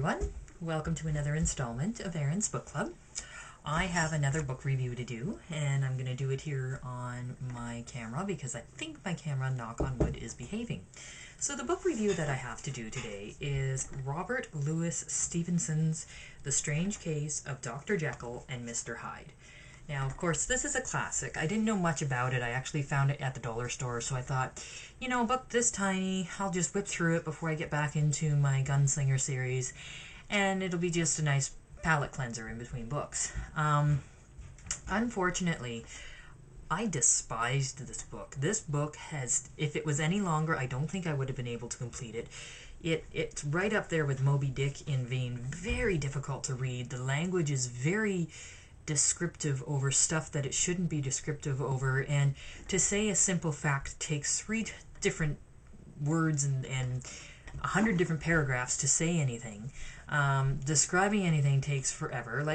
everyone. Welcome to another installment of Erin's Book Club. I have another book review to do, and I'm going to do it here on my camera because I think my camera, knock on wood, is behaving. So the book review that I have to do today is Robert Louis Stevenson's The Strange Case of Dr. Jekyll and Mr. Hyde. Now, of course, this is a classic. I didn't know much about it. I actually found it at the dollar store, so I thought, you know, a book this tiny, I'll just whip through it before I get back into my Gunslinger series, and it'll be just a nice palate cleanser in between books. Unfortunately, I despised this book. This book has, if it was any longer, I don't think I would have been able to complete it. It's right up there with Moby Dick in vein. Very difficult to read. The language is very descriptive over stuff that it shouldn't be descriptive over, and to say a simple fact takes 3 different words and 100 different paragraphs to say anything. Describing anything takes forever.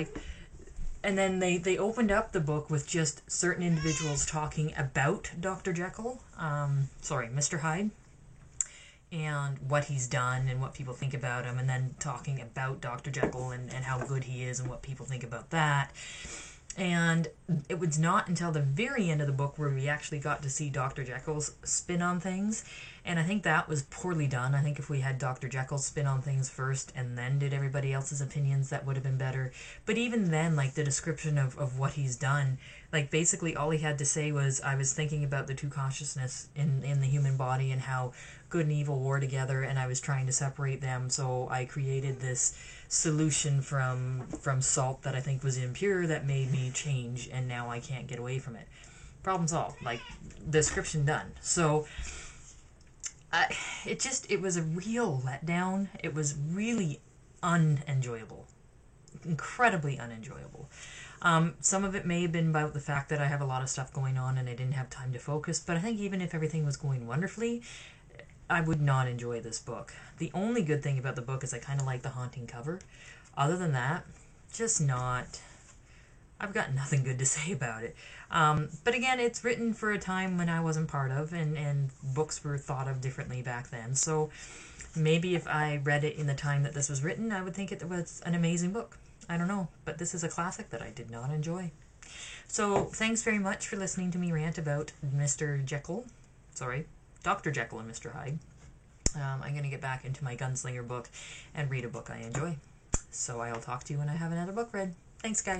And then they opened up the book with just certain individuals talking about Dr. Jekyll, Mr. Hyde, and what he's done and what people think about him, and then talking about Dr. Jekyll and how good he is and what people think about that. And it was not until the very end of the book where we actually got to see Dr. Jekyll's spin on things, and I think that was poorly done. I think if we had Dr. Jekyll's spin on things first and then did everybody else's opinions, that would have been better. But even then, the description of what he's done, basically all he had to say was, I was thinking about the 2 consciousness in the human body and how good and evil war together, and I was trying to separate them, so I created this solution from salt that I think was impure that made me change, and now I can't get away from it. Problem solved. Description done. So it was a real letdown. It was really unenjoyable. Incredibly unenjoyable. Some of it may have been about the fact that I have a lot of stuff going on and I didn't have time to focus, but I think even if everything was going wonderfully, I would not enjoy this book. The only good thing about the book is I kind of like the haunting cover. Other than that, just not... I've got nothing good to say about it. But again, it's written for a time when I wasn't part of, and books were thought of differently back then. So maybe if I read it in the time that this was written, I would think it was an amazing book. I don't know, but this is a classic that I did not enjoy. So thanks very much for listening to me rant about Dr. Jekyll and Mr. Hyde. I'm going to get back into my Gunslinger book and read a book I enjoy. So I'll talk to you when I have another book read. Thanks, guys.